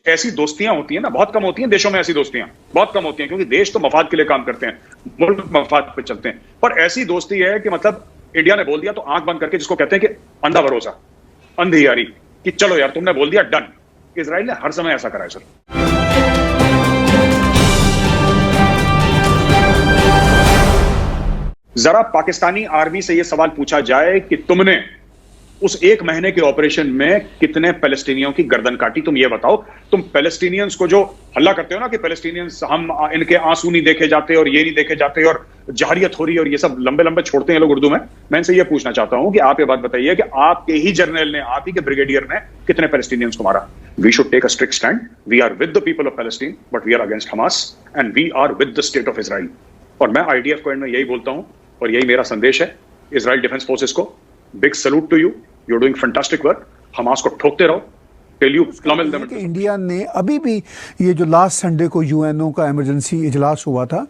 ऐसी दोस्तियां होती हैं ना, बहुत कम होती हैं देशों में, ऐसी दोस्तियां बहुत कम होती हैं, क्योंकि देश तो मफाद के लिए काम करते हैं, मुल्क मफाद पे चलते हैं। पर ऐसी दोस्ती है कि मतलब इंडिया ने बोल दिया तो आंख बंद करके, जिसको कहते हैं कि अंधा भरोसा, अंधी यारी, कि चलो यार तुमने बोल दिया, डन। इजराइल ने हर समय ऐसा करा है सर। जरा पाकिस्तानी आर्मी से यह सवाल पूछा जाए कि तुमने उस 1 महीने के ऑपरेशन में कितने पैलेस्टीनियों की गर्दन काटी, तुम ये बताओ। तुम पैलेस्टीनियंस को जो हल्ला करते हो ना कि पैलेस्टीनियंस, हम इनके आंसू नहीं देखे जाते और ये नहीं देखे जाते और जहरियत हो रही है और ये सब लंबे लंबे छोड़ते हैं लोग उर्दू में, मैं इनसे ये पूछना चाहता हूं कि आप ये बात बताइए कि आपके ही जर्नल ने, आप ही के ब्रिगेडियर ने कितने पैलेस्टीनियंस को मारा। We should take a strict stand. We are with the people of Palestine, but we are against Hamas and we are with the state of Israel. और मैं IDF को यही बोलता हूं और यही मेरा संदेश है इजराइल डिफेंस फोर्सेस को। Big salute to you, you are doing fantastic work. Hamas को ठोकते रहो till you pummel them. India ने अभी भी ये जो लास्ट संडे को UNO का इमरजेंसी इजलास हुआ था,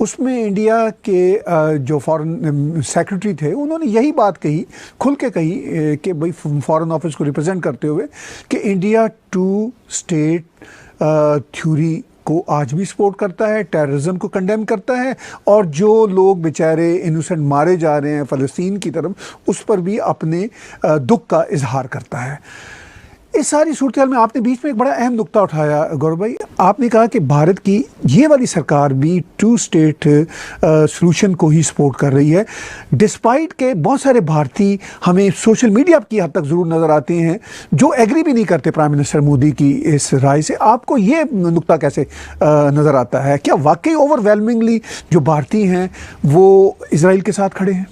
उसमें इंडिया के जो फॉरेन सेक्रेटरी थे, उन्होंने यही बात कही, खुल के कही कि भाई फॉरेन ऑफिस को रिप्रेजेंट करते हुए, कि इंडिया 2 स्टेट थ्योरी को आज भी सपोर्ट करता है, टेररिज्म को कंडेम करता है, और जो लोग बेचारे इनोसेंट मारे जा रहे हैं फ़लस्तीन की तरफ, उस पर भी अपने दुख का इजहार करता है। इस सारी सूरत हाल में आपने बीच में एक बड़ा अहम नुक्ता उठाया गौरव भाई। आपने कहा कि भारत की ये वाली सरकार भी 2 स्टेट सॉल्यूशन को ही सपोर्ट कर रही है, डिस्पाइट के बहुत सारे भारतीय हमें सोशल मीडिया की हद तक ज़रूर नज़र आते हैं जो एग्री भी नहीं करते प्राइम मिनिस्टर मोदी की इस राय से। आपको ये नुक्ता कैसे नज़र आता है? क्या वाकई ओवरवेलमिंगली जो भारतीय हैं वो इजराइल के साथ खड़े हैं?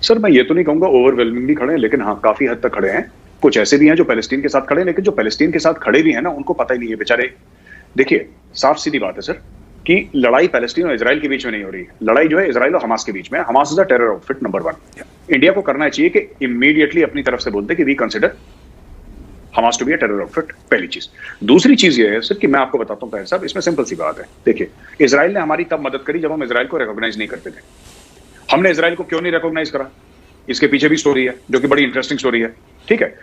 सर मैं ये तो नहीं कहूँगा ओवरवेलमिंगली खड़े हैं, लेकिन हाँ काफ़ी हद तक खड़े हैं। कुछ ऐसे भी हैं जो पैलेस्टीन के साथ खड़े हैं, लेकिन जो पैलेस्टीन के साथ खड़े भी हैं ना, उनको पता ही नहीं है बेचारे। देखिए साफ सीधी बात है सर कि लड़ाई पैलेस्टीन और इजराइल के बीच में नहीं हो रही। लड़ाई जो है इजराइल और हमास के बीच में। Hamas is a terror outfit number 1। India को करना चाहिए कि इमीडिएटली अपनी तरफ से बोलते कि we consider Hamas to be a terror outfit, पहली चीज। दूसरी चीज ये है सर कि मैं आपको बताता हूं ताहिर साहब, इसमें सिंपल सी बात है। देखिए इजराइल ने हमारी तब मदद करी जब हम इजराइल को रिकॉग्नाइज नहीं करते थे। हमने इजराइल को क्यों नहीं रिकॉग्नाइज करा, इसके पीछे भी स्टोरी है जो कि बड़ी इंटरेस्टिंग स्टोरी है। ठीक है,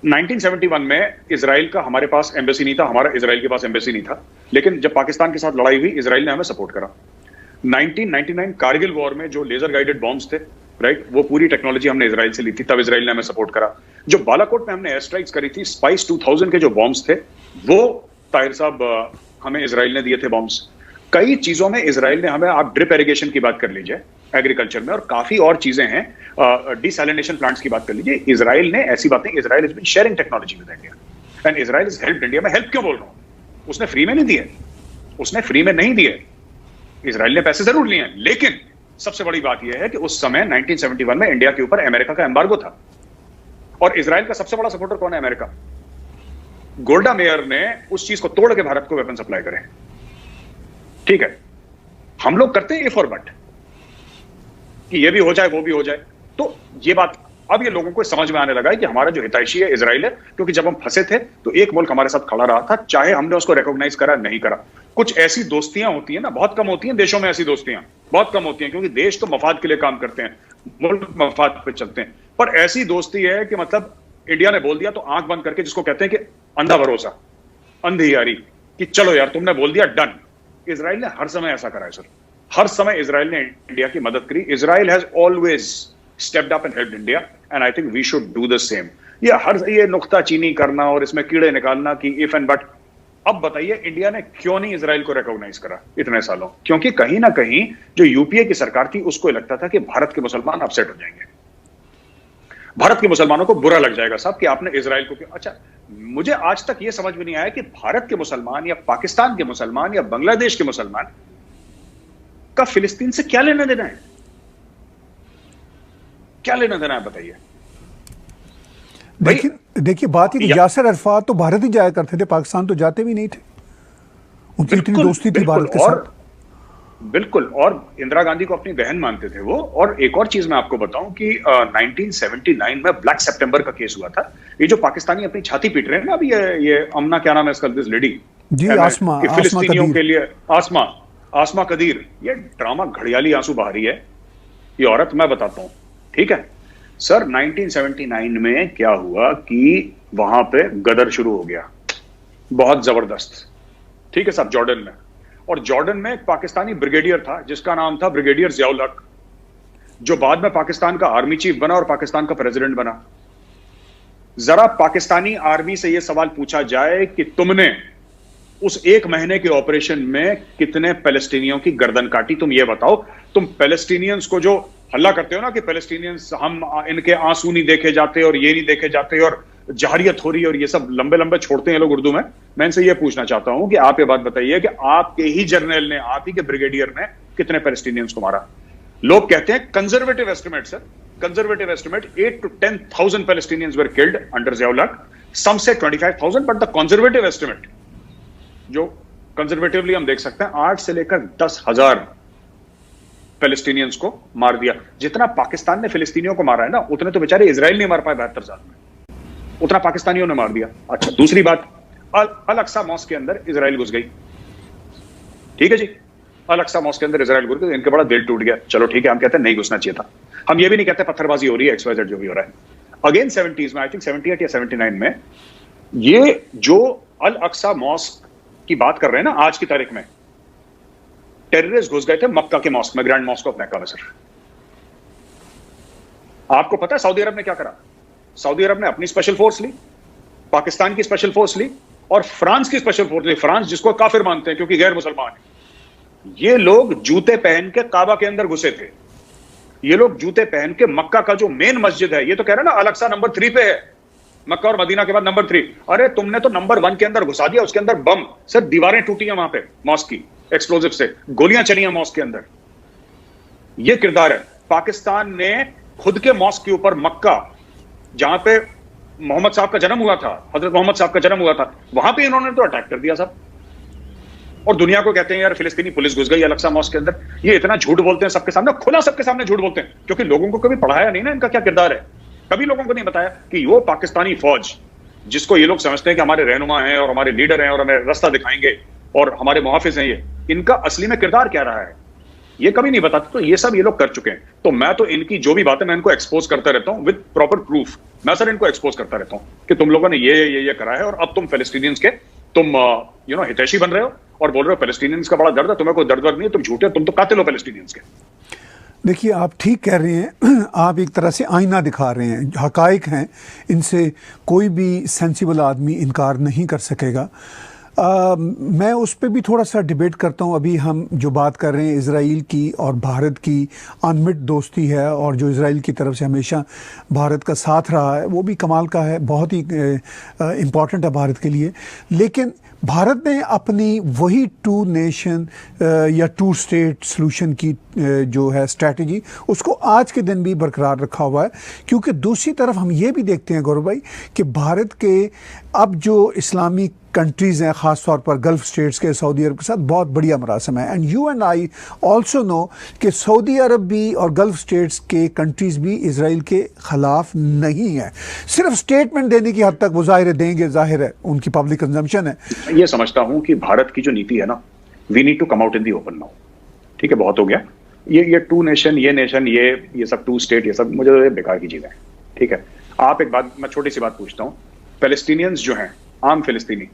1971 में इजराइल का हमारे पास एम्बेसी नहीं था, हमारा इजराइल के पास एम्बेसी नहीं था, लेकिन जब पाकिस्तान के साथ लड़ाई हुई इजराइल ने हमें सपोर्ट करा। 1999 कारगिल वॉर में जो लेजर गाइडेड बॉम्ब्स थे, राइट, वो पूरी टेक्नोलॉजी हमने इजराइल से ली थी, तब इजराइल ने हमें सपोर्ट करा। जो बालाकोट में हमने एयर स्ट्राइक्स करी थी, स्पाइस 2000 के जो बॉम्ब्स थे, वो ताहिर साहब हमें इजराइल ने दिए थे बॉम्ब्स। कई चीजों में इजराइल ने हमें, आप ड्रिप इरिगेशन की बात कर लीजिए एग्रीकल्चर में, और काफी और चीजें हैं, डिसैलिनेशन प्लांट्स की बात कर लीजिए, इजराइल ने ऐसी बातें, Israel is been sharing technology with India and Israel is helped India. मैं हेल्प क्यों बोल रहा हूं, उसने फ्री में नहीं दिए, उसने फ्री में नहीं दिए, इजराइल ने पैसे जरूर लिए, लेकिन सबसे बड़ी बात यह है कि उस समय 1971 में इंडिया के ऊपर अमेरिका का एम्बार्गो था, और इजराइल का सबसे बड़ा सपोर्टर कौन है? अमेरिका। गोल्डा मेयर ने उस चीज को तोड़ के भारत को वेपन सप्लाई करे। ठीक है, हम लोग करते हैं इफ और बट कि ये भी हो जाए वो भी हो जाए। तो ये बात अब ये लोगों को समझ में आने लगा है कि हमारा जो हितैषी है इजराइल है, क्योंकि जब हम फंसे थे तो एक मुल्क हमारे साथ खड़ा रहा था, चाहे हमने उसको रिकॉग्नाइज करा नहीं करा। कुछ ऐसी दोस्तियां होती है ना, बहुत कम होती हैं देशों में, ऐसी दोस्तियां बहुत कम होती हैं, क्योंकि देश तो मफाद के लिए काम करते हैं, मुल्क मफाद पे चलते हैं। पर ऐसी दोस्ती है कि मतलब इंडिया ने बोल दिया तो आंख बंद करके, जिसको कहते हैं कि अंधा भरोसा, अंधी यारी, कि चलो यार तुमने बोल दिया, डन। इजराइल ने हर समय ऐसा करा है सर, हर समय इजराइल ने इंडिया की मदद करी। Israel has always stepped up and helped India and I think we should do the same. ये नुक्ताचीनी करना और इसमें कीड़े निकालना कि इफ एंड बट, अब बताइए इंडिया ने क्यों नहीं इजराइल को रिकॉग्नाइज करा इतने सालों? क्योंकि कहीं ना कहीं जो यूपीए की सरकार थी उसको लगता था कि भारत के मुसलमान अपसेट हो जाएंगे, भारत के मुसलमानों को बुरा लग जाएगा साहब कि आपने इजराइल को क्यों। अच्छा, मुझे आज तक यह समझ में नहीं आया कि भारत के मुसलमान या पाकिस्तान के मुसलमान या बांग्लादेश के मुसलमान का फिलिस्तीन से क्या लेना देना है, क्या लेना देना है बताइए। देखिए बात ही, यासर अरफात तो भारत ही जाया करते थे, पाकिस्तान तो जाते भी नहीं थे, उनकी इतनी दोस्ती थी भारत के साथ। बिल्कुल, और इंदिरा गांधी को अपनी बहन मानते थे वो। और एक और चीज मैं आपको बताऊं कि 1979 में ब्लैक सितंबर का केस हुआ था। ये जो पाकिस्तानी अपनी छाती पीट रहे हैं ना अभी, ये अमना, क्या नाम है इसका, दिस लेडी जी, आसमा फिलिस्तीनियों के लिए, आसमा कदीर, ये ड्रामा घड़ियाली आंसू बहारी है ये औरत। मैं बताता हूं, ठीक है सर, 1979 में क्या हुआ कि वहां पे गदर शुरू हो गया, बहुत जबरदस्त। ठीक है साहब, जॉर्डन में। और जॉर्डन में एक पाकिस्तानी ब्रिगेडियर था जिसका नाम था ब्रिगेडियर जियाउल हक, जो बाद में पाकिस्तान का आर्मी चीफ बना और पाकिस्तान का प्रेसिडेंट बना। जरा पाकिस्तानी आर्मी से यह सवाल पूछा जाए कि तुमने उस एक महीने के ऑपरेशन में कितने पैलेस्टीनियों की गर्दन काटी, तुम ये बताओ। तुम पैलेस्टीनियंस को जो हल्ला करते हो ना कि पैलेस्टीनियंस, हम इनके आंसू नहीं देखे जाते और ये नहीं देखे जाते और जहरियत हो रही है और ये सब लंबे लंबे छोड़ते हैं लोग उर्दू में। मैं इनसे ये पूछना चाहता हूं कि आप ये बात बताइए कि आपके ही जर्नल ने, आप ही के ब्रिगेडियर ने कितने पैलेस्टीनियंस को मारा। लोग कहते हैं conservative estimate, sir conservative estimate 8 to 10,000 Palestinians were killed under Ziaul Haq. Some say 25,000, but the conservative estimate, जो कंजर्वेटिवली हम देख सकते हैं, 8 से लेकर 10,000 पैलेस्टीनियंस को मार दिया। जितना पाकिस्तान ने फिलिस्तीनियों को मारा है ना, उतने तो बेचारे इजराइल नहीं मार पाए 72 साल में, उतना पाकिस्तानियों ने मार दिया। अच्छा, दूसरी बात, अल अक्सा मॉस्क के अंदर इजराइल घुस गई। ठीक है जी, अल अक्सा मॉस्क के अंदर इजराइल घुस गई, इनके बड़ा दिल टूट गया। चलो ठीक है, हम कहते हैं नहीं घुसना चाहिए था। हम ये भी नहीं कहते पत्थरबाजी हो रही है, XYZ जो भी हो रहा है। अगेन 70s में, आई थिंक 78 या 79 में, ये जो अल अक्सा मॉस्क की बात कर रहे हैं ना आज की तारीख में, टेररिस्ट घुस गए थे मक्का के मॉस्क में, ग्रैंड मॉस्क ऑफ मक्का में। सर आपको पता है सऊदी अरब ने क्या करा? सऊदी अरब ने अपनी स्पेशल फोर्स ली, पाकिस्तान की स्पेशल फोर्स ली और फ्रांस की स्पेशल फोर्स ली। फ्रांस जिसको काफिर मानते हैं क्योंकि गैर मुसलमान है। ये लोग जूते पहन के काबा के अंदर घुसे थे। ये लोग जूते पहन के मक्का का जो मेन मस्जिद है, ये तो कह रहे ना अल अक्सा नंबर 3 पे है, मक्का और मदीना के बाद नंबर 3। अरे तुमने तो नंबर 1 के अंदर घुसा दिया, उसके अंदर बम, सर दीवारें टूटी हैं वहां पे मॉस्क की, एक्सप्लोजिव से गोलियां चली हैं मॉस्क के अंदर। ये किरदार है। पाकिस्तान ने खुद के मॉस्क के ऊपर, मक्का जहां पे मोहम्मद साहब का जन्म हुआ था, हजरत मोहम्मद साहब का जन्म हुआ था, वहां पे इन्होंने तो अटैक कर दिया साहब। और दुनिया को कहते हैं यार फिलिस्तीनी पुलिस घुस गई अल अक्सा मॉस्क के अंदर। ये इतना झूठ बोलते हैं सबके सामने, खुला सबके सामने झूठ बोलते हैं, क्योंकि लोगों को कभी पढ़ाया नहीं ना इनका क्या किरदार है। कभी लोगों को नहीं बताया कि वो पाकिस्तानी फौज, जिसको ये लोग समझते हैं कि हमारे रहनुमा हैं और हमारे लीडर हैं और हमें रास्ता दिखाएंगे और हमारे मुहाफिज हैं, ये इनका असली में किरदार क्या रहा है, ये कभी नहीं बताते। तो ये सब ये लोग कर चुके हैं। तो मैं तो इनकी जो भी बातें, मैं इनको एक्सपोज करता रहता हूं विद प्रॉपर प्रूफ। मैं सर इनको एक्सपोज करता रहता हूं कि तुम लोगों ने ये करा है और अब तुम फिलिस्तीनियंस के तुम हितैषी बन रहे हो और बोल रहे हो पैलेस्टीनियंस का बड़ा दर्द है, तुम्हें कोई दर्द नहीं है, तुम झूठे, तुम तो कातिल हो पैलेस्टीनियंस के। देखिए, आप ठीक कह रहे हैं। आप एक तरह से आईना दिखा रहे हैं, हकाइक हैं, इनसे कोई भी सेंसिबल आदमी इनकार नहीं कर सकेगा। मैं उस पर भी थोड़ा सा डिबेट करता हूँ। अभी हम जो बात कर रहे हैं इज़राइल की और भारत की अनमिट दोस्ती है, और जो इज़राइल की तरफ से हमेशा भारत का साथ रहा है, वो भी कमाल का है, बहुत ही इम्पॉर्टेंट है भारत के लिए। लेकिन भारत ने अपनी वही 2 नेशन या 2 स्टेट सॉल्यूशन की जो है स्ट्रैटेजी, उसको आज के दिन भी बरकरार रखा हुआ है। क्योंकि दूसरी तरफ हम ये भी देखते हैं गौरव भाई कि भारत के अब जो इस्लामी कंट्रीज़ हैं, ख़ास तौर पर गल्फ़ स्टेट्स के, सऊदी अरब के साथ बहुत बढ़िया मरासम है। And you and I also know कि सऊदी अरब भी और गल्फ़ स्टेट्स के कंट्रीज़ भी इज़राइल के ख़िलाफ़ नहीं है। सिर्फ स्टेटमेंट देने की हद तक वो ज़ाहिर देंगे, ज़ाहिर है उनकी पब्लिक कंजम्पशन है। ये समझता हूँ कि भारत की जो नीति है ना, we need to come out in the open now. ठीक है, बहुत हो गया ये 2 नेशन, ये नेशन, ये सब 2 स्टेट, ये सब मुझे बेकार की चीज़ें हैं। ठीक है, आप एक बात, मैं छोटी सी बात पूछता हूँ। पैलेस्टीनियंस जो हैं, आम फिलिस्तीनी,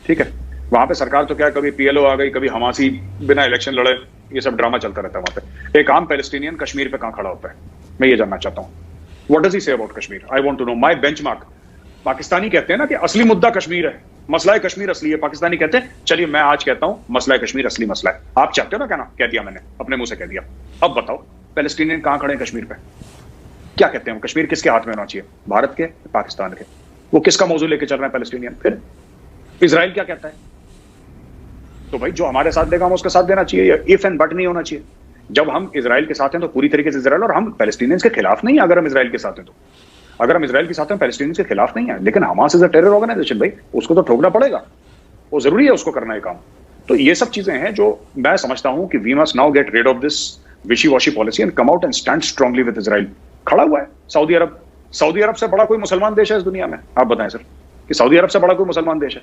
ठीक है, वहां पे सरकार तो क्या, कभी PLO आ गई, कभी हमासी बिना इलेक्शन लड़े, ये सब ड्रामा चलता रहता है वहां पे। एक आम पैलेस्टीनियन कश्मीर पे कहां खड़ा होता है, मैं ये जानना चाहता हूँ। What does he say about Kashmir? I want to know my benchmark. Pakistani कहते हैं ना कि असली मुद्दा कश्मीर है, मसला कश्मीर असली है। पाकिस्तानी कहते हैं, चलिए मैं आज कहता हूं मसला कश्मीर असली मसला है। आप चाहते हो ना कहना, कह दिया मैंने, अपने मुंह से कह दिया। अब बताओ पैलेस्टीनियन कहां खड़े हैं कश्मीर पे? क्या कहते हैं? कश्मीर किसके हाथ में होना चाहिए, भारत के, पाकिस्तान के? वो किसका मौजू लेके चल रहे हैं पैलेस्टीनियन? फिर इजराइल क्या कहता है? तो भाई जो हमारे साथ देगा हम उसका साथ देना चाहिए, इफ एंड बट नहीं होना चाहिए। जब हम इजराइल के साथ हैं तो पूरी तरीके से इजराइल, और हम पैलेस्टीनियंस के खिलाफ नहीं है। अगर हम इजराइल के साथ हैं तो, अगर हम इजराइल के साथ हैं पैलेस्टीनियंस के खिलाफ नहीं है, लेकिन Hamas is a terror organisation भाई, उसको तो ठोकना पड़ेगा, वो जरूरी है उसको करना है काम। तो ये सब चीजें हैं जो मैं समझता हूं कि we must now get rid of this wishy washy policy and come out and stand strongly with Israel. खड़ा हुआ है सऊदी अरब। सऊदी अरब से बड़ा कोई मुसलमान देश है इस दुनिया में? आप बताएं सर कि सऊदी अरब से बड़ा कोई मुसलमान देश है?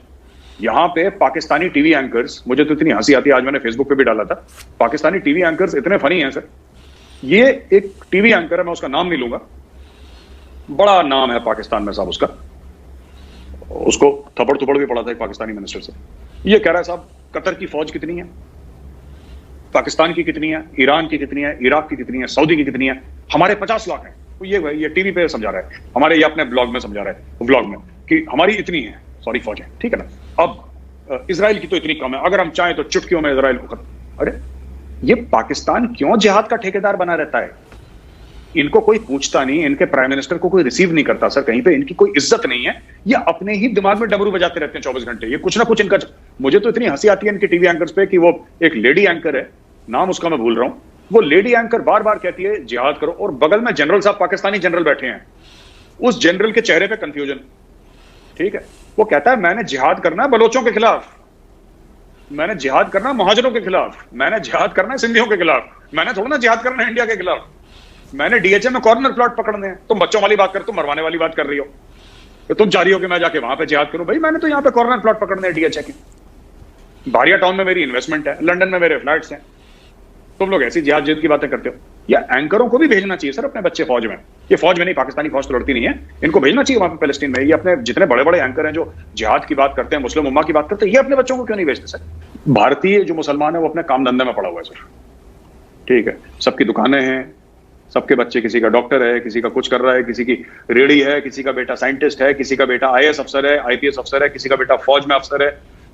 यहां पे पाकिस्तानी टीवी एंकर्स, मुझे तो इतनी हंसी आती है, आज मैंने फेसबुक पे भी डाला था, पाकिस्तानी टीवी एंकर्स इतने फनी हैं सर। ये एक टीवी एंकर है, मैं उसका नाम नहीं लूंगा, बड़ा नाम है पाकिस्तान में साहब उसका, उसको थप्पड़ थप्पड़ भी पड़ा था एक पाकिस्तानी मिनिस्टर से। ये कह रहा है साहब कतर की फौज कितनी है, पाकिस्तान की कितनी है, ईरान की कितनी है, इराक की कितनी है, सऊदी की कितनी है, हमारे 50 लाख है। तो ये टीवी पे समझा रहा है, हमारे ये अपने ब्लॉग में समझा रहा है, ब्लॉग में, कि हमारी इतनी है सॉरी फौज है, ठीक है ना। अब इजराइल की तो इतनी कम है, अगर हम चाहें तो चुटकियों में इजराइल को। अरे ये पाकिस्तान क्यों जिहाद का ठेकेदार बना रहता है? इनको कोई पूछता नहीं, इनके प्राइम मिनिस्टर को कोई रिसीव नहीं करता सर, कहीं पे इनकी कोई इज्जत नहीं है। ये अपने ही दिमाग में डमरू बजाते रहते हैं 24 घंटे, ये कुछ ना कुछ इनका। मुझे तो इतनी हंसी आती है इनके टीवी एंकर्स पे कि वो एक लेडी एंकर है, नाम उसका मैं भूल रहा हूं, वो लेडी एंकर बार बार कहती है जिहाद करो, और बगल में जनरल साहब पाकिस्तानी जनरल बैठे हैं, उस जनरल के चेहरे पे कंफ्यूजन, ठीक है। वो कहता है मैंने जिहाद करना है बलोचों के खिलाफ, मैंने जिहाद करना है महाजरों के खिलाफ, मैंने जिहाद करना है सिंधियों के खिलाफ, मैंने थोड़ा ना जिहाद करना है इंडिया के खिलाफ, मैंने डीएचए में कॉर्नर प्लॉट पकड़ने हैं। तुम बच्चों वाली बात कर, तुम मरवाने वाली बात कर रही हो, तो तुम चाह रही हो कि मैं जाके वहां पे जिहाद करूं। भाई मैंने तो यहां पे कॉर्नर प्लॉट पकड़ने हैं डीएचए के, बारिया टाउन में मेरी इन्वेस्टमेंट है, लंदन में मेरे फ्लैट्स हैं, तुम लोग ऐसी जिहाद जिद की बातें करते हो। या एंकरों को भी भेजना चाहिए सर अपने बच्चे फौज में, ये फौज में नहीं, पाकिस्तानी फौज तो लड़ती नहीं है, इनको भेजना चाहिए वहां पे पैलेस्टीन में। ये अपने जितने बड़े बड़े एंकर हैं जो जिहाद की बात करते हैं, मुस्लिम उम्मा की बात करते हैं, ये अपने बच्चों को क्यों नहीं भेजते सर? भारतीय जो मुसलमान है वो अपने काम धंधे में पड़ा हुआ है सर, ठीक है, सबकी दुकानें हैं, सबके बच्चे, किसी का डॉक्टर है, किसी का कुछ कर रहा है, किसी की रेडी है, किसी का बेटा साइंटिस्ट है, किसी का बेटा आईएएस अफसर है, आईपीएस अफसर है, किसी का बेटा फौज में अफसर है,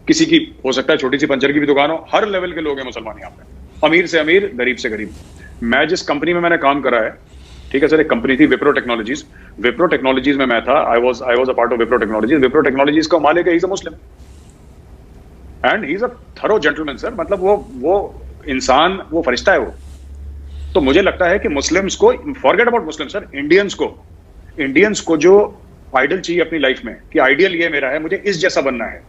किसी की हो सकता है छोटी सी पंचर की भी दुकान हो। हर लेवल के लोग हैं मुसलमान यहाँ पे, अमीर से अमीर, गरीब से गरीब। मैं जिस कंपनी में मैंने काम करा है, ठीक है सर, एक कंपनी थी विप्रो टेक्नोलॉजीज, विप्रो टेक्नोलॉजीज में मैं था, I was a part of Wipro technologies. Wipro technologies का मालिक है, he is a Muslim and he is a thorough gentleman sir, मतलब वो इंसान, वो फरिश्ता है वो। तो मुझे लगता है कि मुस्लिम्स को, forget about Muslim sir, Indians को जो आइडल चाहिए अपनी लाइफ में, कि आइडियल ये मेरा है, मुझे इस जैसा बनना है,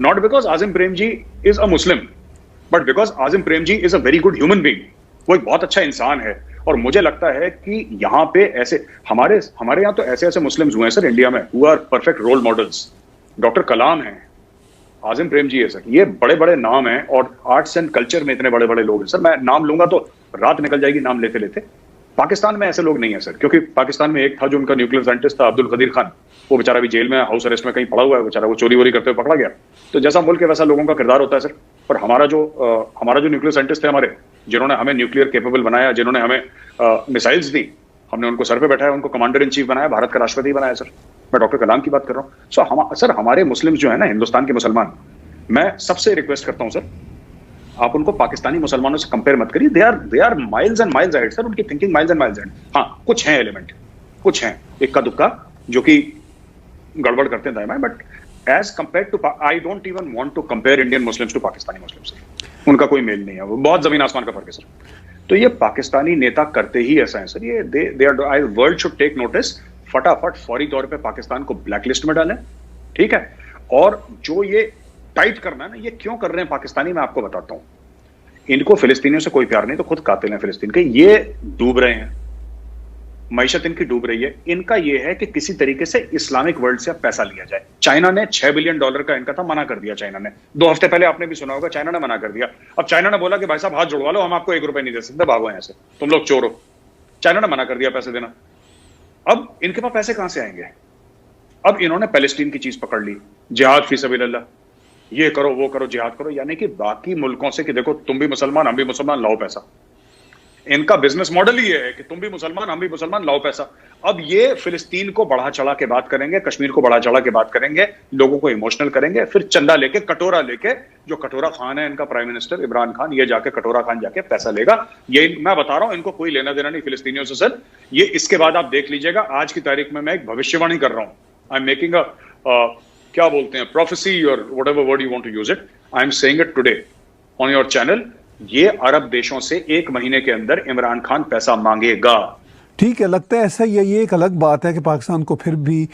not because Azim Premji is a Muslim, but because Azim Premji is a very good human being, वो एक बहुत अच्छा इंसान है। और मुझे लगता है कि यहाँ पे ऐसे हमारे यहाँ तो ऐसे मुस्लिम्स हुए हैं सर इंडिया में, who are perfect role models. Doctor Kalam है, आजिम प्रेमजी है सर, ये बड़े बड़े नाम हैं, और आर्ट्स एंड कल्चर में इतने बड़े बड़े लोग हैं सर, मैं नाम लूंगा तो रात निकल जाएगी नाम लेते लेते। पाकिस्तान में ऐसे लोग नहीं है सर, क्योंकि पाकिस्तान में एक था जो उनका न्यूक्लियर साइंटिस्ट था, अब्दुल कदीर खान, वो बेचारा भी जेल में, हाउस अरेस्ट में कहीं पड़ा हुआ है बेचारा, वो चोरी वोरी करते हुए पकड़ा गया। तो जैसा मुल्क है वैसा लोगों का किरदार होता है सर। पर हमारा जो न्यूक्लियर साइंटिस्ट थे हमारे, जिन्होंने हमें न्यूक्लियर केपेबल बनाया, जिन्होंने हमें मिसाइल्स दी, हमने उनको सर पे बैठाया, उनको कमांडर इन चीफ बनाया, भारत का राष्ट्रपति बनाया सर। मैं डॉक्टर कलाम की बात कर रहा हूँ। सर हमारे मुस्लिम्स जो है ना, हिंदुस्तान के मुसलमान, मैं सबसे रिक्वेस्ट करता हूं सर, आप उनको पाकिस्तानी मुसलमानों से कंपेयर मत करिए। They are miles and miles ahead sir, उनकी thinking miles and miles ahead. हाँ, कुछ हैं एलिमेंट, कुछ हैं इक्का दुक्का जो कि गड़बड़ करते हैं दाएं, but as compare to, I don't even want to compare Indian Muslims to Pakistani Muslims. उनका कोई मेल नहीं है, वो बहुत जमीन आसमान का फर्क है सर। तो ये पाकिस्तानी नेता करते ही ऐसा है सर, ये they are, world should take notice, फटाफट फौरी तौर पे पाकिस्तान को ब्लैकलिस्ट में डालें, ठीक है। और जो ये टाइट करना है ना, ये क्यों कर रहे हैं पाकिस्तानी, मैं आपको बताता हूं। इनको फिलिस्तीनियों से कोई प्यार नहीं, तो खुद कातिल हैं फिलिस्तीन के, ये डूब रहे हैं, मईशत इनकी डूब रही है। इनका ये है कि किसी तरीके से इस्लामिक वर्ल्ड से पैसा लिया जाए। चाइना ने $6 बिलियन का इनका था, मना कर दिया चाइना ने। 2 हफ्ते पहले आपने भी सुना होगा, चाइना ने मना कर दिया। अब चाइना ने बोला कि भाई साहब हाथ जुड़वा लो, हम आपको ₹1 नहीं दे सकते, भागो यहां से, तुम लोग चोर हो। चाइना ने मना कर दिया पैसे देना। अब इनके पास पैसे कहां से आएंगे? अब इन्होंने पैलेस्टीन की चीज पकड़ ली, जिहाद फी सबीलिल्लाह, ये करो वो करो, जिहाद करो, यानी कि बाकी मुल्कों से कि देखो तुम भी मुसलमान हम भी मुसलमान, लाओ पैसा। इनका बिजनेस मॉडल ही है कि तुम भी मुसलमान हम भी मुसलमान, लाओ पैसा। अब ये फिलिस्तीन को बढ़ा चढ़ा के बात करेंगे, कश्मीर को बढ़ा चढ़ा के बात करेंगे, लोगों को इमोशनल करेंगे, फिर चंदा लेके, कटोरा लेके, जो कटोरा खान है इनका प्राइम मिनिस्टर इमरान खान, ये जाके कटोरा खान जाके पैसा लेगा। ये मैं बता रहा हूं, इनको कोई लेना देना नहीं फिलिस्तीनियों से सर। ये इसके बाद आप देख लीजिएगा, आज की तारीख में मैं एक भविष्यवाणी कर रहा हूं, आई एम मेकिंग अ क्या बोलते हैं, प्रोफेसी, और whatever word you want to use it, I am saying it today on your channel. ये अरब देशों से 1 महीने के अंदर इमरान खान पैसा मांगेगा। ठीक है, लगता है ऐसा ही है। ये एक अलग बात है कि पाकिस्तान को फिर भी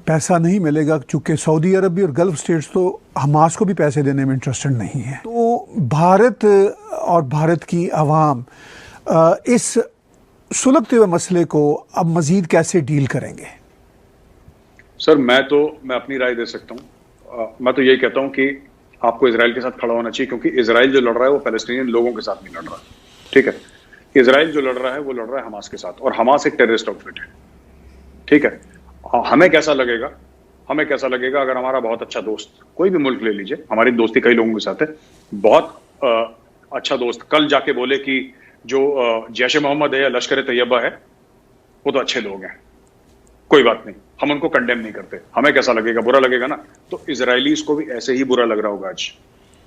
पैसा नहीं मिलेगा, चूंकि सऊदी अरब भी और गल्फ स्टेट्स तो हमास को भी पैसे देने में इंटरेस्टेड नहीं है। तो भारत और भारत की आवाम इस सुलगते हुए मसले को अब मजीद कैसे डील करेंगे? सर मैं अपनी राय दे सकता हूं। मैं तो यही कहता हूं कि आपको इजराइल के साथ खड़ा होना चाहिए, क्योंकि इजराइल जो लड़ रहा है वो पैलेस्टीनियन लोगों के साथ नहीं लड़ रहा, ठीक है। इजराइल जो लड़ रहा है वो लड़ रहा है हमास के साथ, और हमास एक टेररिस्ट आउटफिट है, ठीक है। हमें कैसा लगेगा हमें कैसा लगेगा अगर हमारा बहुत अच्छा दोस्त, कोई भी मुल्क ले लीजिए, हमारी दोस्ती कई लोगों के साथ है, बहुत अच्छा दोस्त कल जाके बोले कि जो जैश ए मोहम्मद है या लश्कर ए तैयबा है वो तो अच्छे लोग हैं, कोई बात नहीं, हम उनको कंडेम नहीं करते, हमें कैसा लगेगा? बुरा लगेगा ना। तो इजरायलीज को भी ऐसे ही बुरा लग रहा होगा आज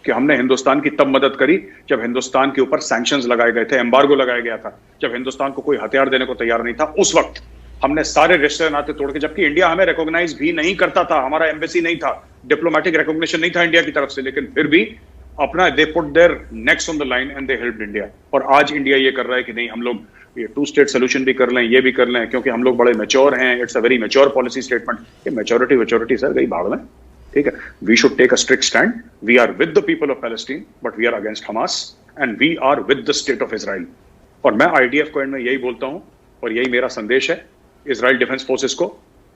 कि हमने हिंदुस्तान की तब मदद करी जब हिंदुस्तान के ऊपर सैंक्शंस लगाए गए थे, एम्बार्गो लगाया गया था, जब हिंदुस्तान को कोई हथियार देने को तैयार नहीं था, उस वक्त हमने सारे रिश्ते नाते तोड़ के, जबकि इंडिया हमें रिकॉग्नाइज भी नहीं करता था, हमारा एम्बेसी नहीं था, डिप्लोमेटिक रिकॉग्निशन नहीं था इंडिया की तरफ से, लेकिन फिर भी अपना they put their necks on the line and they helped India. और आज इंडिया ये कर रहा है कि नहीं, हम लोग ये 2 स्टेट सोल्यूशन भी कर लें, ये भी कर लें, क्योंकि हम लोग बड़े मैच्योर हैं, it's a very mature policy statement. ये मैच्योरिटी सर गई भाड़ में, ठीक है। We should take a strict stand, we are with the people of Palestine but we are against Hamas and we are with the state of Israel. और मैं IDF को and में यही बोलता हूं और यही मेरा संदेश है इजराइल डिफेंस फोर्सेस को,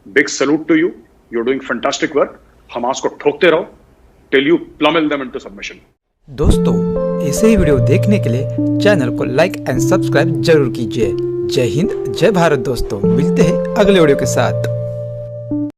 big salute to you, you are doing fantastic work. Hamas को ठोकते रहो till you pummel them into submission. दोस्तों, ऐसे ही वीडियो देखने के लिए चैनल को लाइक एंड सब्सक्राइब जरूर कीजिए। जय हिंद, जय भारत दोस्तों, मिलते हैं अगले वीडियो के साथ।